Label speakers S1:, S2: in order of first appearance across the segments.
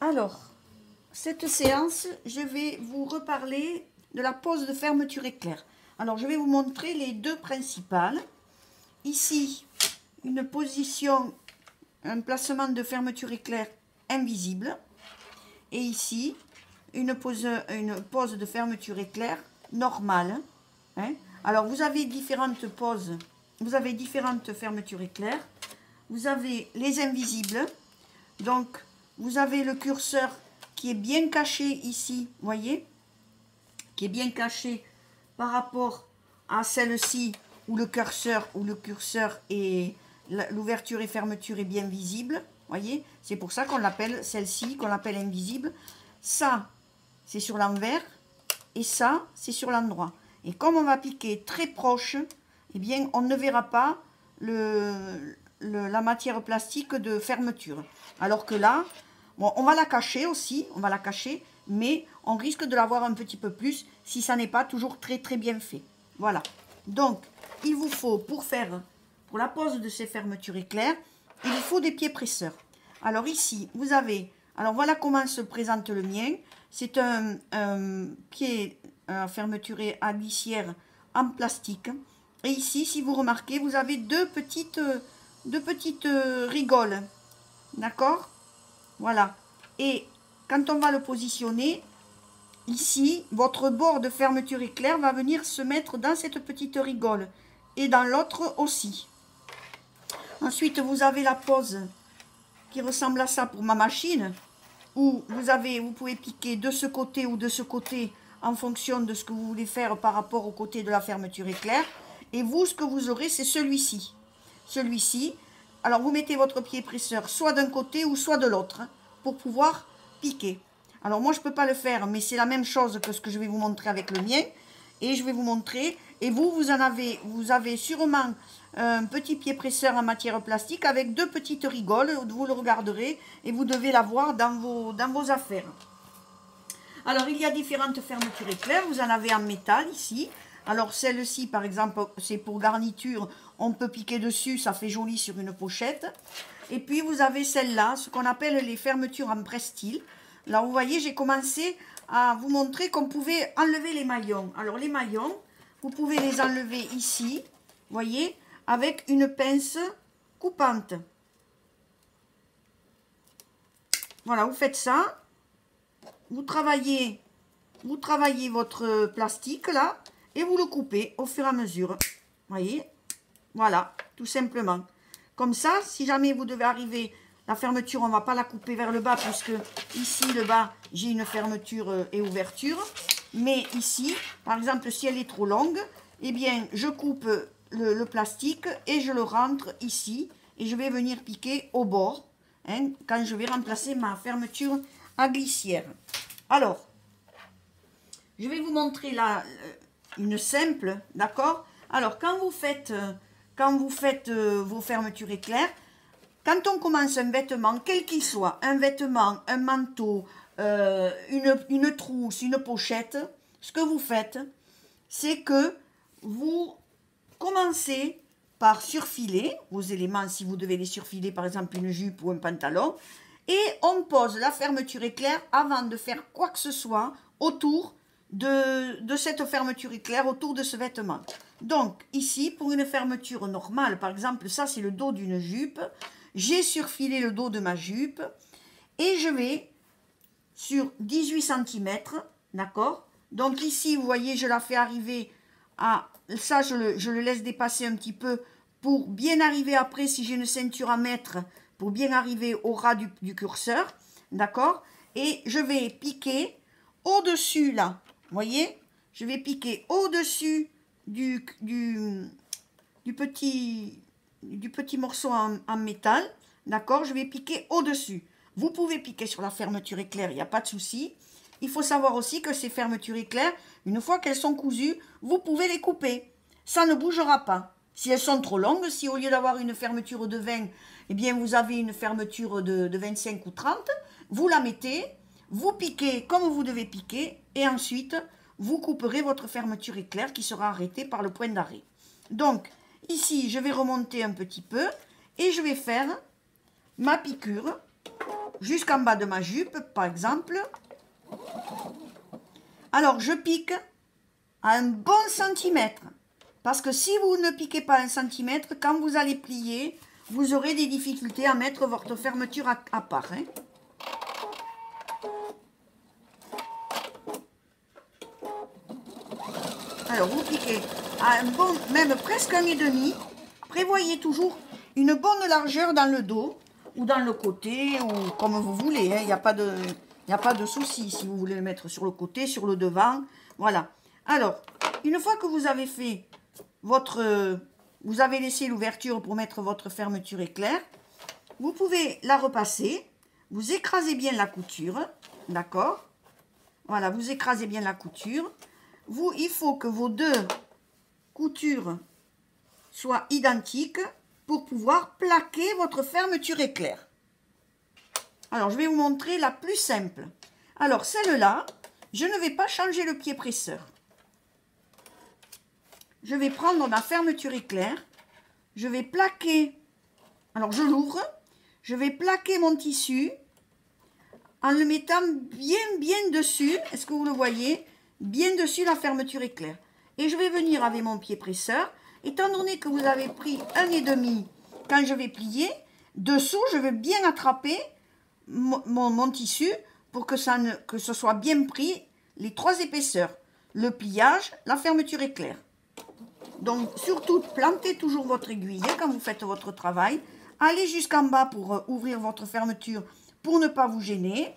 S1: Alors, cette séance, je vais vous reparler de la pose de fermeture éclair. Alors, je vais vous montrer les deux principales. Ici, une position, un placement de fermeture éclair invisible. Et ici, une pose de fermeture éclair normale. Hein. Alors, vous avez différentes poses, vous avez différentes fermetures éclair. Vous avez les invisibles. Donc, vous avez le curseur qui est bien caché ici, voyez, qui est bien caché par rapport à celle-ci où le curseur est l'ouverture et fermeture est bien visible, voyez. C'est pour ça qu'on l'appelle celle-ci, qu'on l'appelle invisible. Ça, c'est sur l'envers et ça, c'est sur l'endroit. Et comme on va piquer très proche, eh bien, on ne verra pas la matière plastique de fermeture. Alors que là, bon, on va la cacher aussi, on va la cacher, mais on risque de la voir un petit peu plus si ça n'est pas toujours très bien fait. Voilà. Donc, il vous faut, pour la pose de ces fermetures éclair, il vous faut des pieds presseurs. Alors ici, vous avez, alors voilà comment se présente le mien. C'est un pied fermeture à glissière en plastique. Et ici, si vous remarquez, vous avez deux petites rigoles. D'accord? Voilà. Et quand on va le positionner, ici, votre bord de fermeture éclair va venir se mettre dans cette petite rigole. Et dans l'autre aussi. Ensuite, vous avez la pose qui ressemble à ça pour ma machine. Où vous pouvez piquer de ce côté ou de ce côté en fonction de ce que vous voulez faire par rapport au côté de la fermeture éclair. Et vous, ce que vous aurez, c'est celui-ci. Celui-ci. Alors, vous mettez votre pied presseur soit d'un côté ou soit de l'autre hein, pour pouvoir piquer. Alors, moi, je ne peux pas le faire, mais c'est la même chose que ce que je vais vous montrer avec le mien. Et je vais vous montrer. Et vous avez sûrement un petit pied presseur en matière plastique avec deux petites rigoles. Vous le regarderez et vous devez l'avoir dans vos affaires. Alors, il y a différentes fermetures éclair. Vous en avez en métal ici. Alors, celle-ci, par exemple, c'est pour garniture. On peut piquer dessus, ça fait joli sur une pochette. Et puis, vous avez celle-là, ce qu'on appelle les fermetures en presse-style. Là, vous voyez, j'ai commencé à vous montrer qu'on pouvait enlever les maillons. Alors, les maillons, vous pouvez les enlever ici, vous voyez, avec une pince coupante. Voilà, vous faites ça. Vous travaillez votre plastique, là. Et vous le coupez au fur et à mesure. Voyez? Voilà, tout simplement. Comme ça, si jamais vous devez arriver, la fermeture, on ne va pas la couper vers le bas, puisque ici, le bas, j'ai une fermeture et ouverture. Mais ici, par exemple, si elle est trop longue, eh bien, je coupe le plastique et je le rentre ici. Et je vais venir piquer au bord, hein, quand je vais remplacer ma fermeture à glissière. Alors, je vais vous montrer là une simple, d'accord? Alors, quand vous faites vos fermetures éclair, quand on commence un vêtement, quel qu'il soit, un vêtement, un manteau, une trousse, une pochette, ce que vous faites, c'est que vous commencez par surfiler vos éléments, si vous devez les surfiler, par exemple une jupe ou un pantalon, et on pose la fermeture éclair avant de faire quoi que ce soit autour de cette fermeture éclair, autour de ce vêtement. Donc, ici, pour une fermeture normale, par exemple, ça c'est le dos d'une jupe, j'ai surfilé le dos de ma jupe, et je vais sur 18 cm, d'accord? Donc ici, vous voyez, je la fais arriver à... Ça, je le laisse dépasser un petit peu pour bien arriver après, si j'ai une ceinture à mettre, pour bien arriver au ras du curseur, d'accord? Et je vais piquer au-dessus, là, vous voyez? Je vais piquer au-dessus du petit morceau en métal, d'accord? Je vais piquer au-dessus. Vous pouvez piquer sur la fermeture éclair, il n'y a pas de souci. Il faut savoir aussi que ces fermetures éclair, une fois qu'elles sont cousues, vous pouvez les couper. Ça ne bougera pas. Si elles sont trop longues, si au lieu d'avoir une fermeture de 20, eh bien vous avez une fermeture de 25 ou 30, vous la mettez, vous piquez comme vous devez piquer, et ensuite, vous couperez votre fermeture éclair qui sera arrêtée par le point d'arrêt. Donc, ici, je vais remonter un petit peu, et je vais faire ma piqûre. jusqu'en bas de ma jupe, par exemple. Alors, je pique à un bon centimètre. Parce que si vous ne piquez pas 1 cm, quand vous allez plier, vous aurez des difficultés à mettre votre fermeture à part. Hein. Alors, vous piquez à un bon, même presque 1,5. Prévoyez toujours une bonne largeur dans le dos ou dans le côté, ou comme vous voulez. Il n'y a pas de souci si vous voulez le mettre sur le côté, sur le devant. Voilà. Alors, une fois que vous avez fait vous avez laissé l'ouverture pour mettre votre fermeture éclair, vous pouvez la repasser. Vous écrasez bien la couture, d'accord? Voilà, vous écrasez bien la couture. Il faut que vos deux coutures soient identiques pour pouvoir plaquer votre fermeture éclair. Alors, je vais vous montrer la plus simple. Alors, celle-là, je ne vais pas changer le pied presseur. Je vais prendre ma fermeture éclair. Je vais plaquer. Alors, je l'ouvre. Je vais plaquer mon tissu en le mettant bien dessus. Est-ce que vous le voyez? Bien dessus la fermeture éclair. Et je vais venir avec mon pied presseur. Étant donné que vous avez pris 1,5 quand je vais plier, dessous, je vais bien attraper mon tissu pour que ce soit bien pris, les 3 épaisseurs. Le pliage, la fermeture éclair. Donc, surtout, plantez toujours votre aiguille quand vous faites votre travail. Allez jusqu'en bas pour ouvrir votre fermeture pour ne pas vous gêner.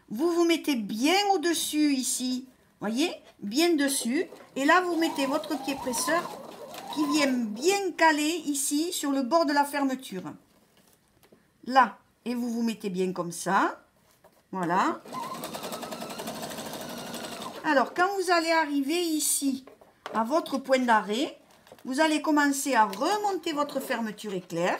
S1: Vous vous mettez bien au-dessus ici, voyez, bien dessus. Et là, vous mettez votre pied presseur qui vient bien caler ici sur le bord de la fermeture. Là, et vous vous mettez bien comme ça. Voilà. Alors, quand vous allez arriver ici, à votre point d'arrêt, vous allez commencer à remonter votre fermeture éclair.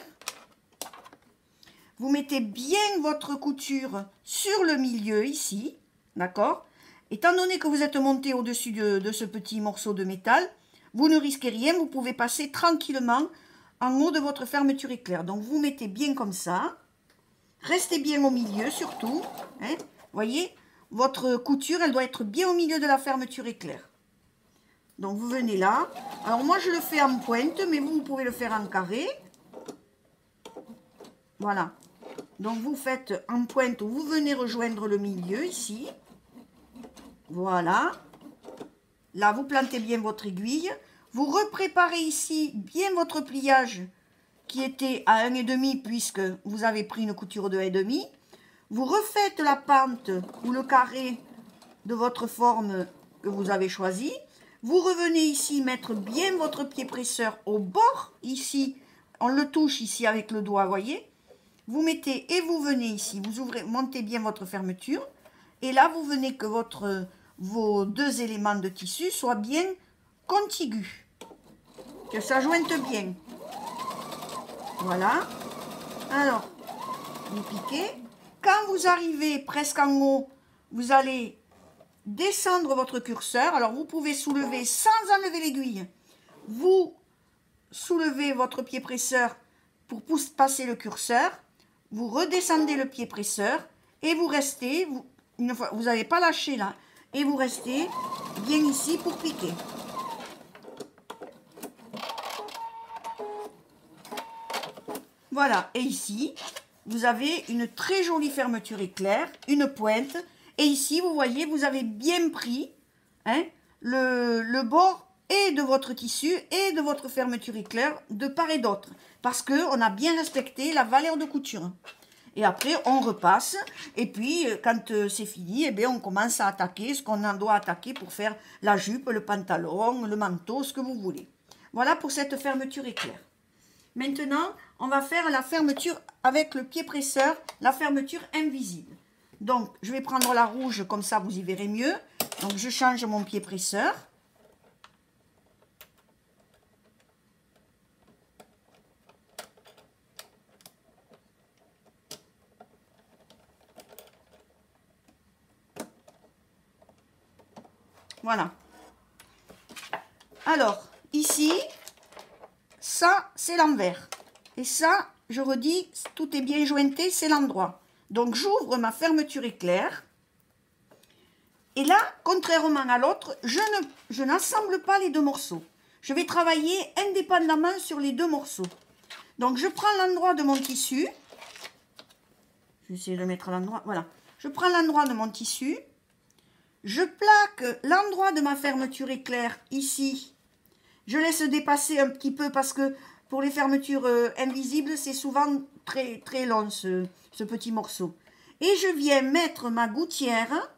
S1: Vous mettez bien votre couture sur le milieu ici, d'accord? Étant donné que vous êtes monté au-dessus de ce petit morceau de métal, vous ne risquez rien, vous pouvez passer tranquillement en haut de votre fermeture éclair. Donc vous mettez bien comme ça, restez bien au milieu surtout, hein? Voyez, votre couture, elle doit être bien au milieu de la fermeture éclair. Donc vous venez là. Alors moi je le fais en pointe, mais vous pouvez le faire en carré. Voilà. Donc vous faites en pointe, vous venez rejoindre le milieu ici. Voilà. Là vous plantez bien votre aiguille. Vous repréparez ici bien votre pliage qui était à 1,5 puisque vous avez pris une couture de 1,5. Vous refaites la pente ou le carré de votre forme que vous avez choisi. Vous revenez ici mettre bien votre pied presseur au bord, ici, on le touche ici avec le doigt, voyez. Vous mettez et vous venez ici, vous ouvrez, montez bien votre fermeture. Et là, vous venez que vos deux éléments de tissu soient bien contigus, que ça jointe bien. Voilà. Alors, vous piquez. Quand vous arrivez presque en haut, vous allez descendre votre curseur. Alors, vous pouvez soulever sans enlever l'aiguille. Vous soulevez votre pied presseur pour passer le curseur. Vous redescendez le pied presseur et vous restez, une fois, vous n'avez pas lâché là, et vous restez bien ici pour piquer. Voilà, et ici, vous avez une très jolie fermeture éclair, une pointe. Et ici, vous voyez, vous avez bien pris hein, le bord et de votre tissu et de votre fermeture éclair de part et d'autre. Parce qu'on a bien respecté la valeur de couture. Et après, on repasse. Et puis, quand c'est fini, eh bien, on commence à attaquer ce qu'on en doit attaquer pour faire la jupe, le pantalon, le manteau, ce que vous voulez. Voilà pour cette fermeture éclair. Maintenant, on va faire la fermeture avec le pied presseur, la fermeture invisible. Donc, je vais prendre la rouge, comme ça vous y verrez mieux. Donc, je change mon pied presseur. Voilà. Alors, ici, ça, c'est l'envers. Et ça, je redis, tout est bien jointé, c'est l'endroit. Donc j'ouvre ma fermeture éclair. Et là, contrairement à l'autre, je n'assemble pas les deux morceaux. Je vais travailler indépendamment sur les deux morceaux. Donc je prends l'endroit de mon tissu. Je vais essayer de le mettre à l'endroit. Voilà. Je prends l'endroit de mon tissu. Je plaque l'endroit de ma fermeture éclair ici. Je laisse dépasser un petit peu parce que pour les fermetures invisibles, c'est souvent très, très long ce petit morceau. Et je viens mettre ma gouttière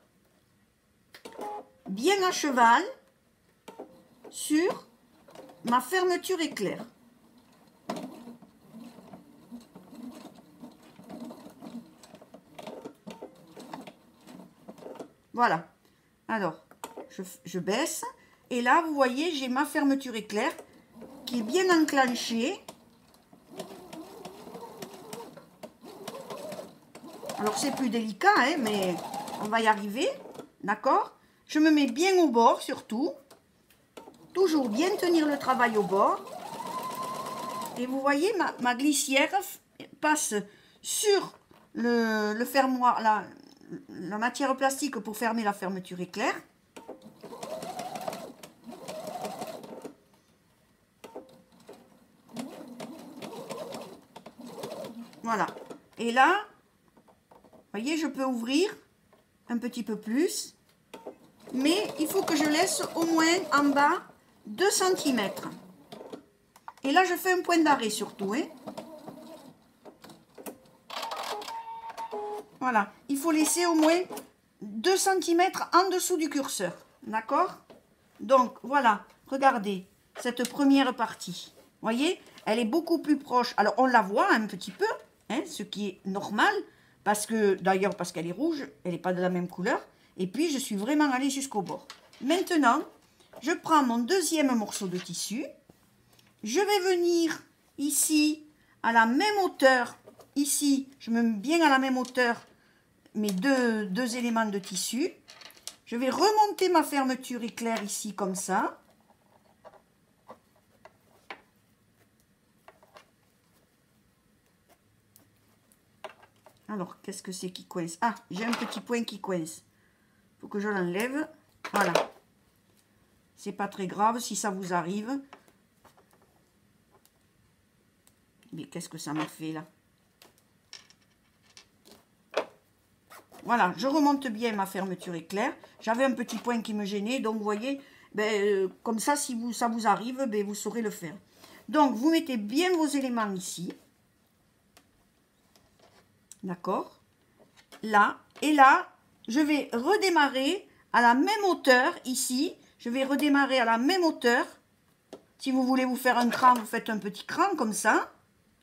S1: bien à cheval sur ma fermeture éclair. Voilà. Alors, je baisse. Et là, vous voyez, j'ai ma fermeture éclair qui est bien enclenchée. Alors, c'est plus délicat, hein, mais on va y arriver. D'accord? Je me mets bien au bord, surtout. Toujours bien tenir le travail au bord. Et vous voyez, ma glissière passe sur le fermoir, la matière plastique pour fermer la fermeture éclair. Voilà. Et là, vous voyez, je peux ouvrir un petit peu plus. Mais il faut que je laisse au moins en bas 2 cm. Et là, je fais un point d'arrêt surtout. Hein. Voilà. Il faut laisser au moins 2 cm en dessous du curseur. D'accord? Donc, voilà. Regardez cette première partie. Vous voyez? Elle est beaucoup plus proche. Alors, on la voit un petit peu, hein, ce qui est normal. Parce que, d'ailleurs, parce qu'elle est rouge, elle n'est pas de la même couleur. Et puis, je suis vraiment allée jusqu'au bord. Maintenant, je prends mon deuxième morceau de tissu. Je vais venir ici, à la même hauteur. Ici, je me mets bien à la même hauteur mes deux éléments de tissu. Je vais remonter ma fermeture éclair ici, comme ça. Alors, qu'est-ce que c'est qui coince? Ah, j'ai un petit point qui coince. Il faut que je l'enlève. Voilà. C'est pas très grave si ça vous arrive. Mais qu'est-ce que ça m'a fait là? Voilà, je remonte bien ma fermeture éclair. J'avais un petit point qui me gênait. Donc, vous voyez, comme ça, si ça vous arrive, vous saurez le faire. Donc, vous mettez bien vos éléments ici. D'accord? Là. Et là, je vais redémarrer à la même hauteur ici. Je vais redémarrer à la même hauteur. Si vous voulez vous faire un cran, vous faites un petit cran comme ça.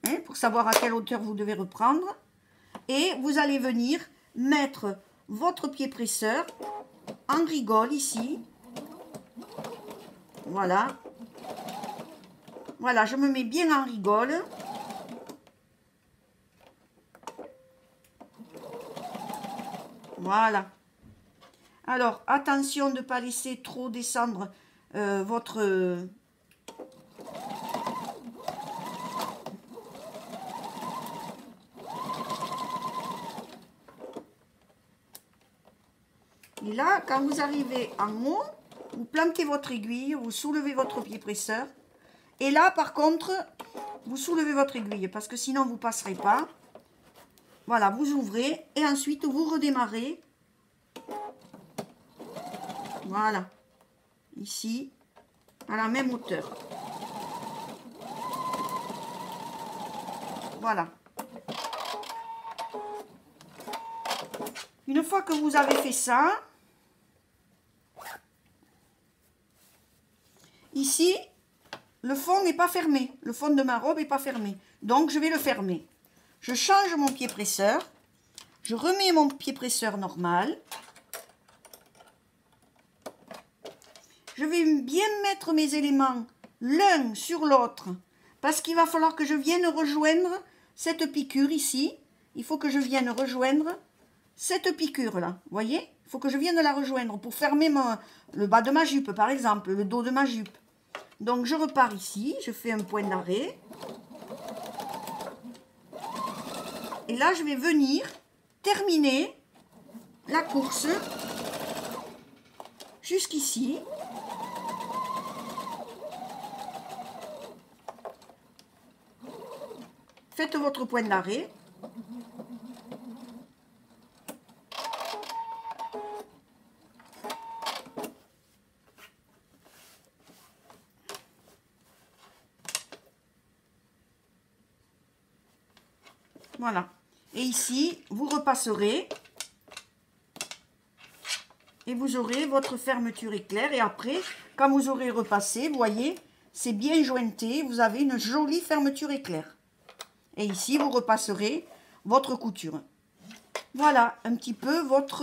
S1: Hein, pour savoir à quelle hauteur vous devez reprendre. Et vous allez venir mettre votre pied presseur en rigole ici. Voilà. Voilà, je me mets bien en rigole. Voilà. Alors, attention de ne pas laisser trop descendre votre... Et là, quand vous arrivez en haut, vous plantez votre aiguille, vous soulevez votre pied presseur. Et là, par contre, vous soulevez votre aiguille parce que sinon, vous ne passerez pas. Voilà, vous ouvrez et ensuite, vous redémarrez. Voilà. Ici, à la même hauteur. Voilà. Une fois que vous avez fait ça, ici, le fond n'est pas fermé. Le fond de ma robe n'est pas fermé. Donc, je vais le fermer. Je change mon pied presseur. Je remets mon pied presseur normal. Je vais bien mettre mes éléments l'un sur l'autre. Parce qu'il va falloir que je vienne rejoindre cette piqûre ici. Il faut que je vienne rejoindre cette piqûre-là. Vous voyez? Il faut que je vienne la rejoindre pour fermer le bas de ma jupe, par exemple, le dos de ma jupe. Donc, je repars ici. Je fais un point d'arrêt. Et là, je vais venir terminer la course jusqu'ici. Faites votre point d'arrêt. Voilà. Et ici, vous repasserez. Et vous aurez votre fermeture éclair. Et après, quand vous aurez repassé, vous voyez, c'est bien jointé. Vous avez une jolie fermeture éclair. Et ici, vous repasserez votre couture. Voilà, un petit peu votre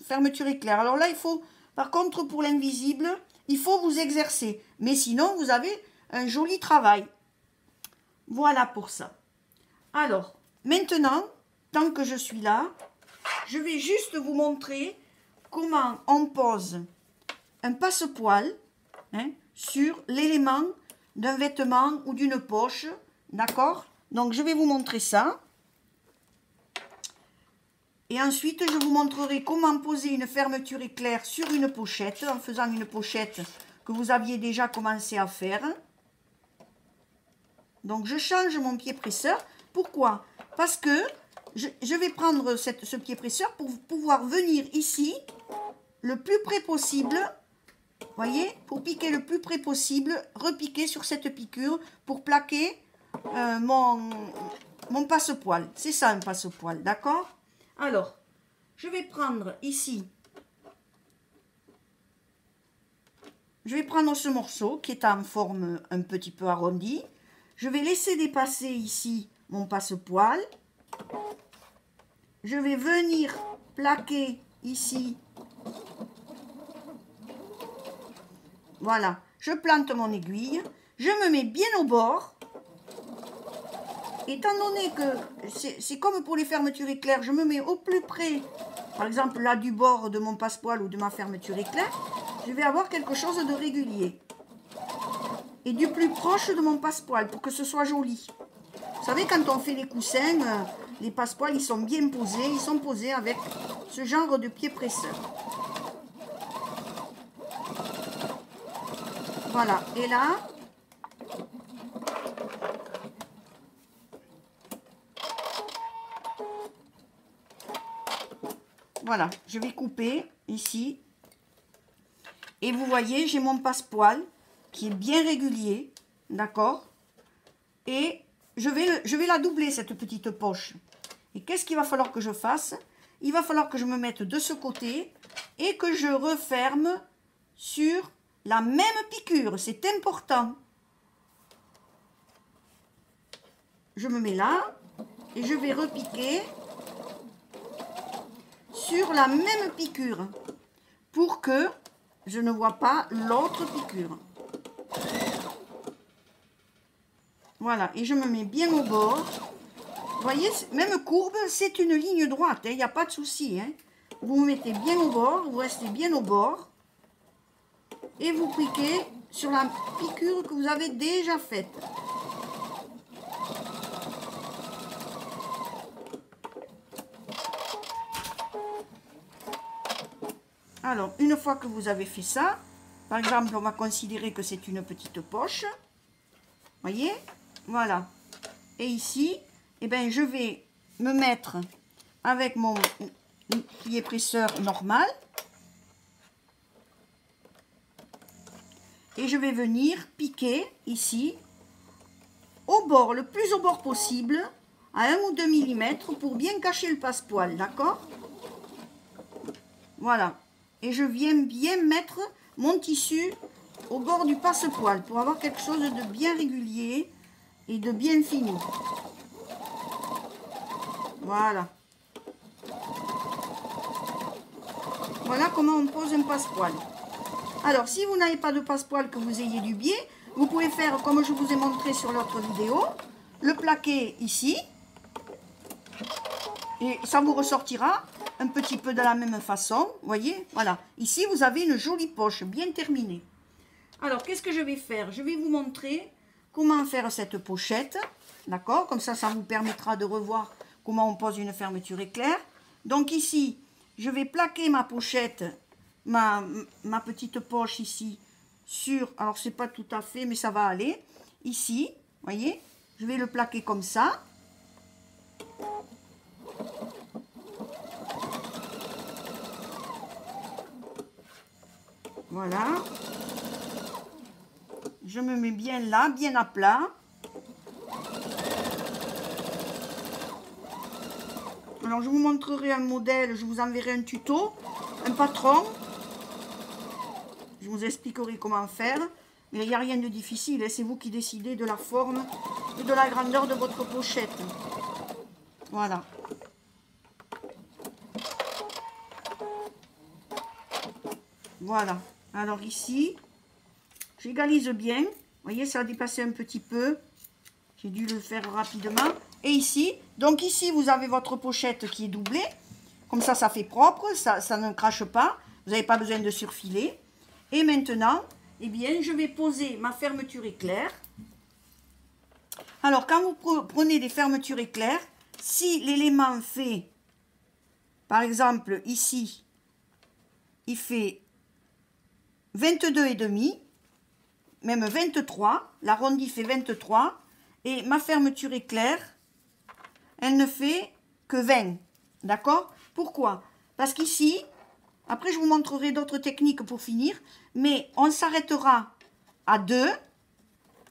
S1: fermeture éclair. Alors là, il faut, par contre, pour l'invisible, il faut vous exercer. Mais sinon, vous avez un joli travail. Voilà pour ça. Alors, maintenant, tant que je suis là, je vais juste vous montrer comment on pose un passepoil sur l'élément d'un vêtement ou d'une poche. D'accord? Donc, je vais vous montrer ça. Et ensuite, je vous montrerai comment poser une fermeture éclair sur une pochette, en faisant une pochette que vous aviez déjà commencé à faire. Donc, je change mon pied presseur. Pourquoi? Parce que je vais prendre ce pied presseur pour pouvoir venir ici le plus près possible. Voyez, pour piquer le plus près possible, repiquer sur cette piqûre pour plaquer mon passepoil. C'est ça un passepoil, d'accord? Alors, je vais prendre ici, je vais prendre ce morceau qui est en forme un petit peu arrondie. Je vais laisser dépasser ici mon passepoil. Je vais venir plaquer ici. Voilà, je plante mon aiguille. Je me mets bien au bord. Étant donné que c'est comme pour les fermetures éclair, je me mets au plus près, par exemple là du bord de mon passepoil ou de ma fermeture éclair, je vais avoir quelque chose de régulier. Et du plus proche de mon passepoil pour que ce soit joli. Vous savez, quand on fait les coussins, les passepoils, ils sont bien posés. Ils sont posés avec ce genre de pied presseur. Voilà. Et là, voilà. Je vais couper ici. Et vous voyez, j'ai mon passepoil qui est bien régulier. D'accord? Et je vais la doubler, cette petite poche. Et qu'est-ce qu'il va falloir que je fasse? Il va falloir que je me mette de ce côté et que je referme sur la même piqûre. C'est important. Je me mets là et je vais repiquer sur la même piqûre pour que je ne vois pas l'autre piqûre. Voilà, et je me mets bien au bord. Vous voyez, même courbe, c'est une ligne droite, il n'y a pas de souci. Vous vous mettez bien au bord, vous restez bien au bord. Et vous piquez sur la piqûre que vous avez déjà faite. Alors, une fois que vous avez fait ça, par exemple, on va considérer que c'est une petite poche. Voyez? Voilà. Et ici, eh ben, je vais me mettre avec mon pied presseur normal. Et je vais venir piquer ici, au bord, le plus au bord possible, à 1 ou 2 mm pour bien cacher le passepoil, d'accord? Voilà. Et je viens bien mettre mon tissu au bord du passepoil pour avoir quelque chose de bien régulier et de bien fini. Voilà. Voilà comment on pose un passepoil. Alors, si vous n'avez pas de passepoil, que vous ayez du biais, vous pouvez faire comme je vous ai montré sur l'autre vidéo, le plaquer ici, et ça vous ressortira un petit peu de la même façon, vous voyez, voilà. Ici, vous avez une jolie poche bien terminée. Alors, qu'est-ce que je vais faire? Je vais vous montrer comment faire cette pochette, d'accord? Comme ça vous permettra de revoir comment on pose une fermeture éclair. Donc ici, je vais plaquer ma pochette, ma petite poche ici, sur, alors c'est pas tout à fait, mais ça va aller. Ici, voyez, je vais le plaquer comme ça. Voilà. Je me mets bien là, bien à plat. Alors, je vous montrerai un modèle, je vous enverrai un tuto, un patron. Je vous expliquerai comment faire. Mais il n'y a rien de difficile, hein. C'est vous qui décidez de la forme et de la grandeur de votre pochette. Voilà. Voilà. Alors ici, j'égalise bien. Vous voyez, ça a dépassé un petit peu. J'ai dû le faire rapidement. Et ici, donc ici, vous avez votre pochette qui est doublée. Comme ça fait propre, ça ne crache pas. Vous n'avez pas besoin de surfiler. Et maintenant, eh bien, je vais poser ma fermeture éclair. Alors, quand vous prenez des fermetures éclair, si l'élément fait, par exemple, ici, il fait 22,5, même 23, l'arrondi fait 23, et ma fermeture éclair, elle ne fait que 20, d'accord? Pourquoi? Parce qu'ici, après je vous montrerai d'autres techniques pour finir, mais on s'arrêtera à 2,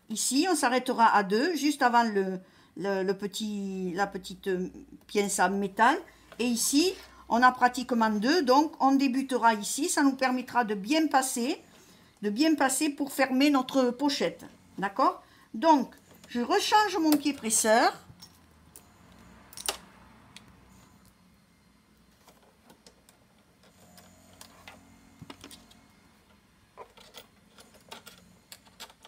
S1: ici on s'arrêtera à 2, juste avant la petite pince à métal, et ici on a pratiquement 2, donc on débutera ici, ça nous permettra de bien passer pour fermer notre pochette, d'accord? Donc, je rechange mon pied presseur.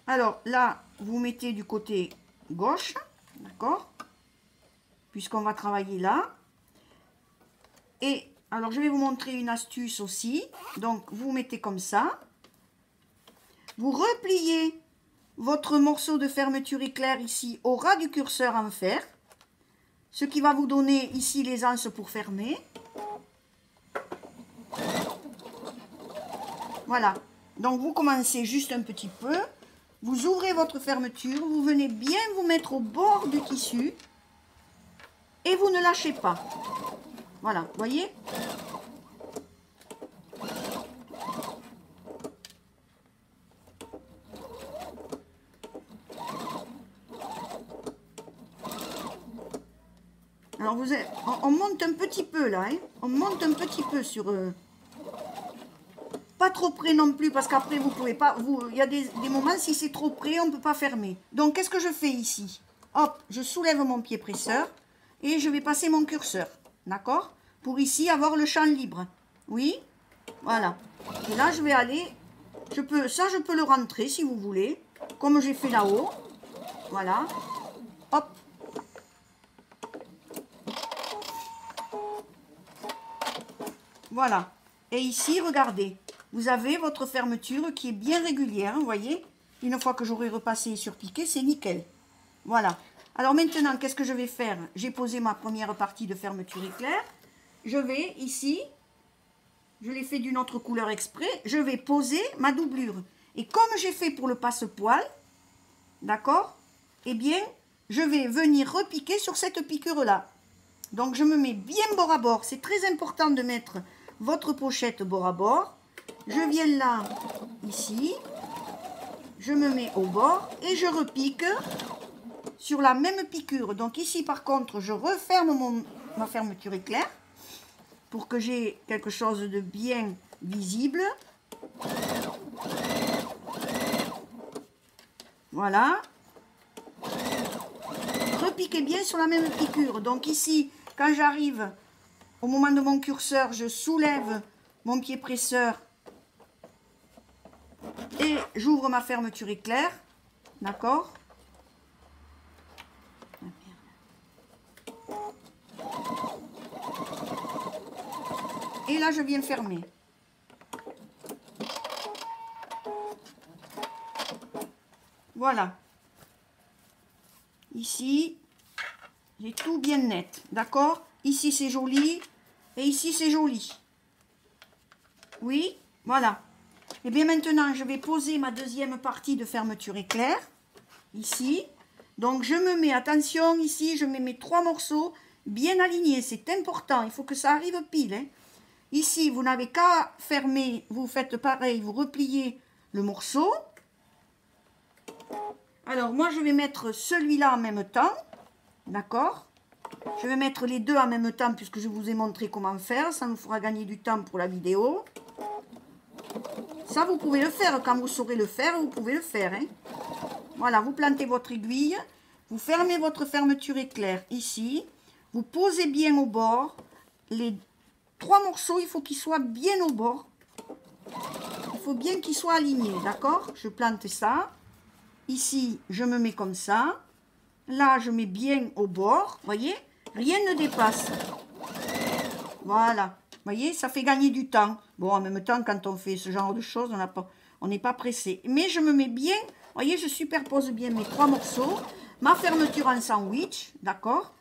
S1: Alors là, vous mettez du côté gauche, d'accord? Puisqu'on va travailler là. Et alors, je vais vous montrer une astuce aussi. Donc, vous mettez comme ça. Vous repliez votre morceau de fermeture éclair ici au ras du curseur en fer. Ce qui va vous donner ici les anses pour fermer. Voilà. Donc, vous commencez juste un petit peu. Vous ouvrez votre fermeture. Vous venez bien vous mettre au bord du tissu. Et vous ne lâchez pas. Voilà, vous voyez? Alors, on monte un petit peu là. Hein. On monte un petit peu sur... Pas trop près non plus, parce qu'après, vous pouvez pas... Il y a des moments, si c'est trop près, on ne peut pas fermer. Donc, qu'est-ce que je fais ici? Hop, je soulève mon pied presseur et je vais passer mon curseur. D'accord? Pour ici, avoir le champ libre. Oui? Voilà. Et là, je vais aller... je peux le rentrer, si vous voulez. Comme j'ai fait là-haut. Voilà. Hop. Voilà. Et ici, regardez. Vous avez votre fermeture qui est bien régulière, vous voyez. Une fois que j'aurai repassé et surpiqué, c'est nickel. Voilà. Alors maintenant, qu'est-ce que je vais faire? J'ai posé ma première partie de fermeture éclair. Je vais ici, je l'ai fait d'une autre couleur exprès, je vais poser ma doublure. Et comme j'ai fait pour le passe-poil, d'accord? Eh bien, je vais venir repiquer sur cette piqûre-là. Donc, je me mets bien bord à bord. C'est très important de mettre votre pochette bord à bord. Je viens là, ici, je me mets au bord et je repique sur la même piqûre. Donc ici, par contre, je referme ma fermeture éclair pour que j'ai quelque chose de bien visible. Voilà. Repiquez bien sur la même piqûre. Donc ici, quand j'arrive au moment de mon curseur, je soulève mon pied presseur et j'ouvre ma fermeture éclair, d'accord? Et là, je viens fermer. Voilà. Ici, J'ai tout bien net, d'accord? Ici, c'est joli. Et ici, c'est joli. Oui, voilà. Et bien maintenant, je vais poser ma deuxième partie de fermeture éclair. Ici. Donc, je me mets, attention, ici, je mets mes 3 morceaux bien alignés. C'est important, il faut que ça arrive pile. Hein. Ici, vous n'avez qu'à fermer, vous faites pareil, vous repliez le morceau. Alors, moi, je vais mettre celui-là en même temps. D'accord? Je vais mettre les deux en même temps puisque je vous ai montré comment faire. Ça nous fera gagner du temps pour la vidéo. Ça, vous pouvez le faire. Quand vous saurez le faire, vous pouvez le faire. Hein. Voilà, vous plantez votre aiguille. Vous fermez votre fermeture éclair ici. Vous posez bien au bord. Les 3 morceaux, il faut qu'ils soient bien au bord. Il faut bien qu'ils soient alignés, d'accord? Je plante ça. Ici, je me mets comme ça. Là, je mets bien au bord. Voyez? Rien ne dépasse. Voilà. Voyez, ça fait gagner du temps. Bon, en même temps, quand on fait ce genre de choses, on n'est pas pressé. Mais je me mets bien. Voyez, je superpose bien mes 3 morceaux. Ma fermeture en sandwich, d'accord?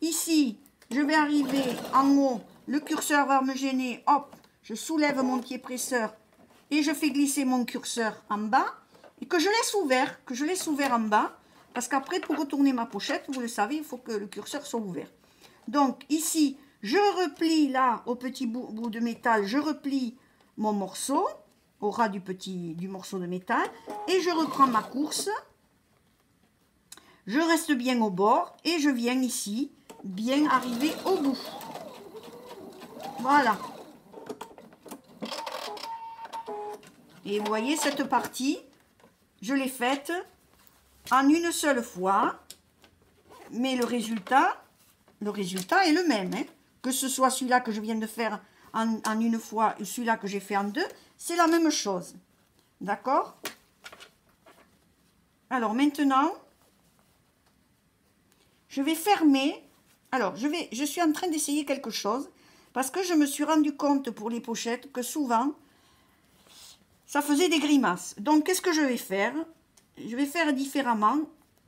S1: Ici, je vais arriver en haut. Le curseur va me gêner. Hop, je soulève mon pied presseur et je fais glisser mon curseur en bas. Et que je laisse ouvert en bas. Parce qu'après, pour retourner ma pochette, vous le savez, il faut que le curseur soit ouvert. Donc, ici, je replie là, au petit bout de métal, je replie mon morceau, au ras du morceau de métal, et je reprends ma course. Je reste bien au bord, et je viens ici, bien arriver au bout. Voilà. Et vous voyez, cette partie, je l'ai faite en une seule fois, mais le résultat est le même. Hein. Que ce soit celui-là que je viens de faire en une fois ou celui-là que j'ai fait en 2, c'est la même chose. D'accord? Alors maintenant, je vais fermer. Alors, je suis en train d'essayer quelque chose parce que je me suis rendu compte pour les pochettes que souvent, ça faisait des grimaces. Donc, qu'est-ce que je vais faire? Je vais faire différemment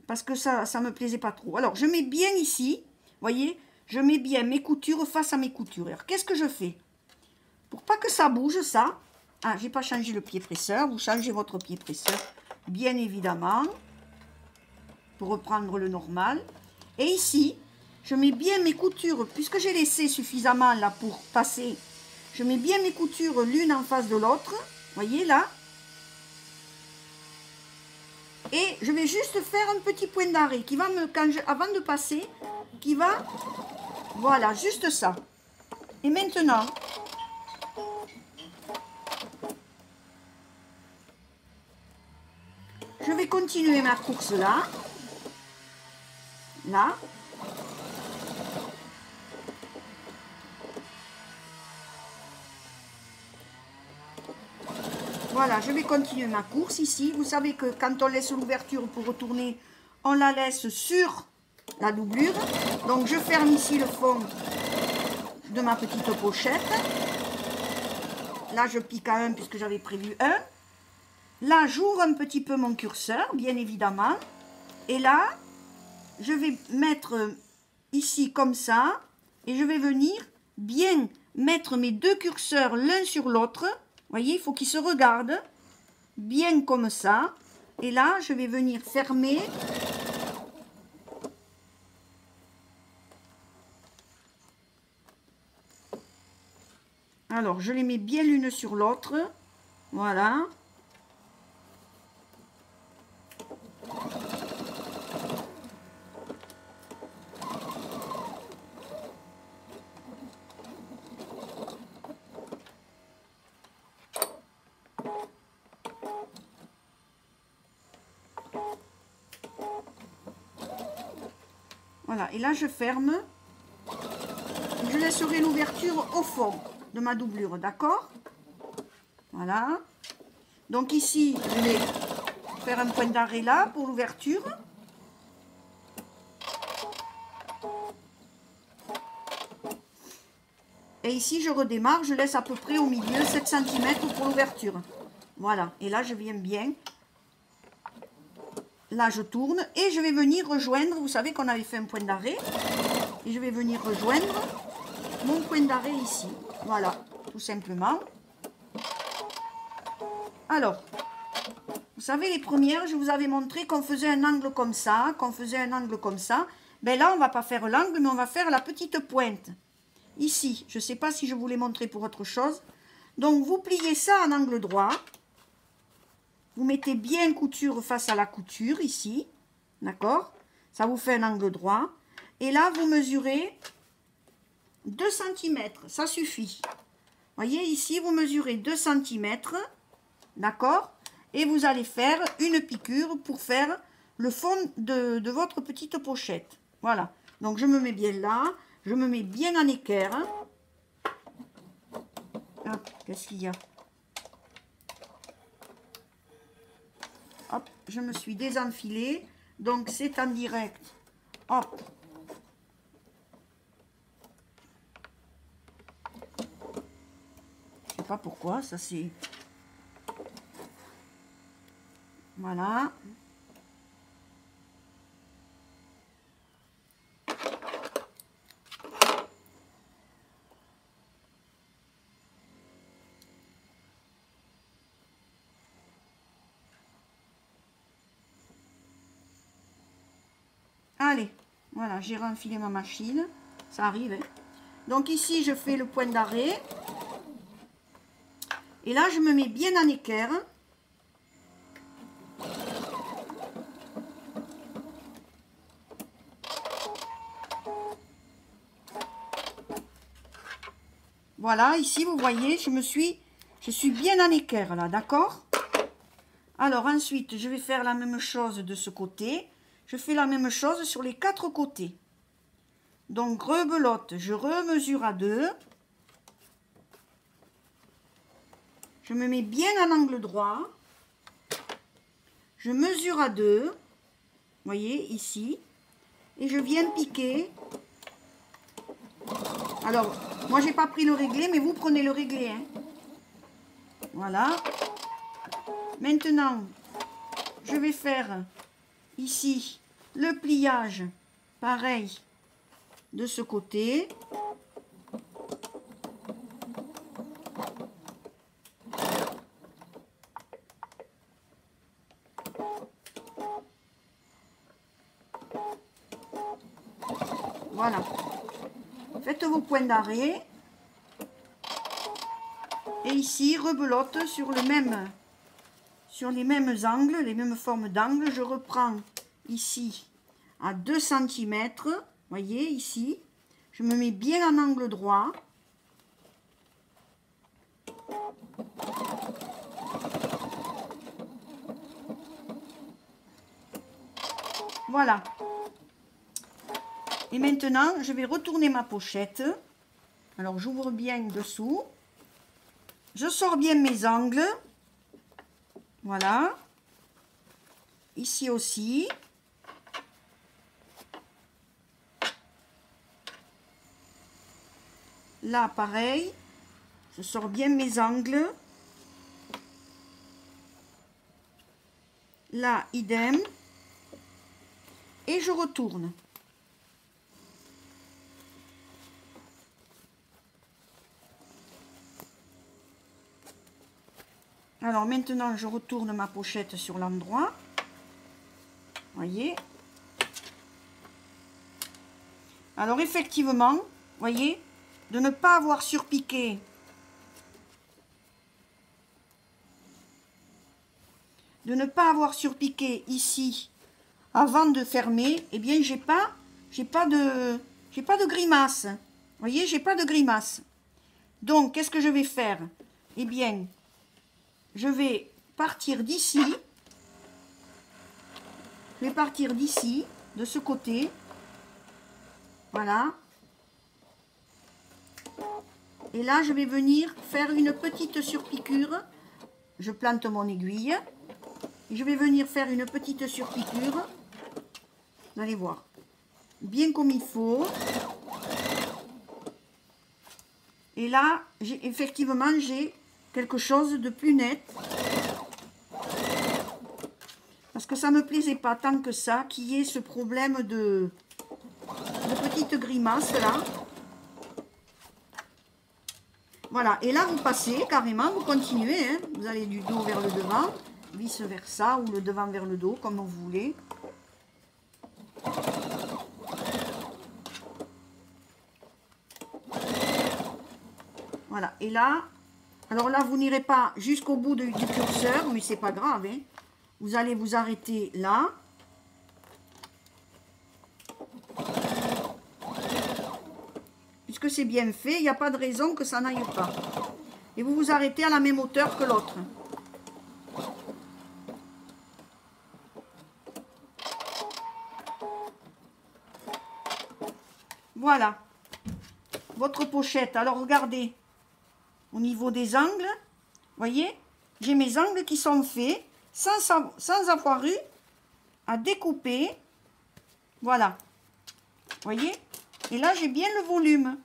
S1: parce que ça ne me plaisait pas trop. Alors, je mets bien ici, voyez, je mets bien mes coutures face à mes coutures. Alors, qu'est-ce que je fais? Pour pas que ça bouge, ça, ah, j'ai pas changé le pied presseur, vous changez votre pied presseur, bien évidemment, pour reprendre le normal. Et ici, je mets bien mes coutures, puisque j'ai laissé suffisamment là pour passer, je mets bien mes coutures l'une en face de l'autre, voyez là. Et je vais juste faire un petit point d'arrêt qui va avant de passer, qui va, voilà, juste ça. Et maintenant, je vais continuer ma course là. Là. Voilà, je vais continuer ma course ici. Vous savez que quand on laisse l'ouverture pour retourner, on la laisse sur la doublure. Donc, je ferme ici le fond de ma petite pochette. Là, je pique à 1 puisque j'avais prévu 1. Là, j'ouvre un petit peu mon curseur, bien évidemment. Et là, je vais mettre ici comme ça. Et je vais venir bien mettre mes 2 curseurs l'un sur l'autre. Vous voyez, il faut qu'ils se regardent. Bien comme ça. Et là, je vais venir fermer. Alors, je les mets bien l'une sur l'autre. Voilà. Voilà, et là je ferme. Je laisserai l'ouverture au fond de ma doublure, d'accord? Voilà. Donc ici, je vais faire un point d'arrêt là pour l'ouverture. Et ici, je redémarre, je laisse à peu près au milieu 7 cm pour l'ouverture. Voilà, et là je viens bien là je tourne et je vais venir rejoindre, vous savez qu'on avait fait un point d'arrêt, et je vais venir rejoindre mon point d'arrêt ici, voilà, tout simplement. Alors, vous savez, les premières, je vous avais montré qu'on faisait un angle comme ça, ben là on va pas faire l'angle, mais on va faire la petite pointe, ici, je sais pas si je vous l'ai montré pour autre chose. Donc vous pliez ça en angle droit, vous mettez bien couture face à la couture ici, d'accord? Ça vous fait un angle droit. Et là, vous mesurez 2 cm, ça suffit. Voyez, ici, vous mesurez 2 cm, d'accord? Et vous allez faire une piqûre pour faire le fond de votre petite pochette. Voilà. Donc, je me mets bien là, je me mets bien en équerre. Ah, qu'est-ce qu'il y a? Hop, je me suis désenfilée, donc c'est en direct. Hop. Je sais pas pourquoi, ça c'est... Voilà. Allez, voilà, j'ai renfilé ma machine. Ça arrive, hein. Donc ici, je fais le point d'arrêt. Et là, je me mets bien en équerre. Voilà, ici, vous voyez, je suis bien en équerre, là, d'accord? Alors, ensuite, je vais faire la même chose de ce côté. Je fais la même chose sur les 4 côtés. Donc, rebelote, je remesure à 2. Je me mets bien en angle droit. Je mesure à 2. Vous voyez, ici. Et je viens piquer. Alors, moi, j'ai pas pris le réglé, mais vous prenez le réglé, hein. Voilà. Maintenant, je vais faire ici le pliage, pareil, de ce côté. Voilà. Faites vos points d'arrêt. Et ici, rebelote sur les mêmes angles, les mêmes formes d'angles. Je reprends ici à 2 cm. Voyez, ici. Je me mets bien en angle droit. Voilà. Et maintenant, je vais retourner ma pochette. Alors, j'ouvre bien dessous. Je sors bien mes angles. Voilà. Ici aussi. Là, pareil. Je sors bien mes angles. Là, idem. Et je retourne. Alors maintenant, je retourne ma pochette sur l'endroit. Voyez. Alors effectivement, voyez, de ne pas avoir surpiqué. De ne pas avoir surpiqué ici avant de fermer, eh bien j'ai pas de grimace. Voyez, j'ai pas de grimace. Donc qu'est-ce que je vais faire? Eh bien, je vais partir d'ici. Je vais partir d'ici, de ce côté. Voilà. Et là, je vais venir faire une petite surpiqûre. Je plante mon aiguille. Et je vais venir faire une petite surpiqûre. Vous allez voir. Bien comme il faut. Et là, effectivement, j'ai quelque chose de plus net. Parce que ça me plaisait pas tant que ça, qu'il y ait ce problème de petite grimace là. Voilà, et là vous passez carrément, vous continuez, hein. Vous allez du dos vers le devant, vice versa, ou le devant vers le dos, comme vous voulez. Voilà, et là, alors là vous n'irez pas jusqu'au bout du curseur, mais c'est pas grave, hein. Vous allez vous arrêter là. Puisque c'est bien fait, il n'y a pas de raison que ça n'aille pas. Et vous vous arrêtez à la même hauteur que l'autre. Voilà. Votre pochette. Alors regardez. Au niveau des angles, voyez, j'ai mes angles qui sont faits sans avoir eu à découper. Voilà. Voyez? Et là, j'ai bien le volume.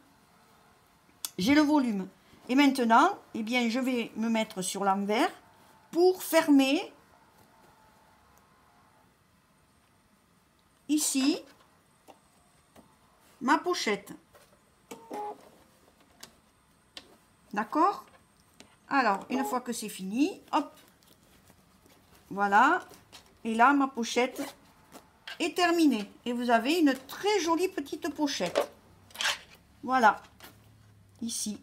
S1: J'ai le volume. Et maintenant, eh bien, je vais me mettre sur l'envers pour fermer ici ma pochette. D'accord? Alors, une fois que c'est fini, hop, voilà. Et là, ma pochette est terminée. Et vous avez une très jolie petite pochette. Voilà, ici.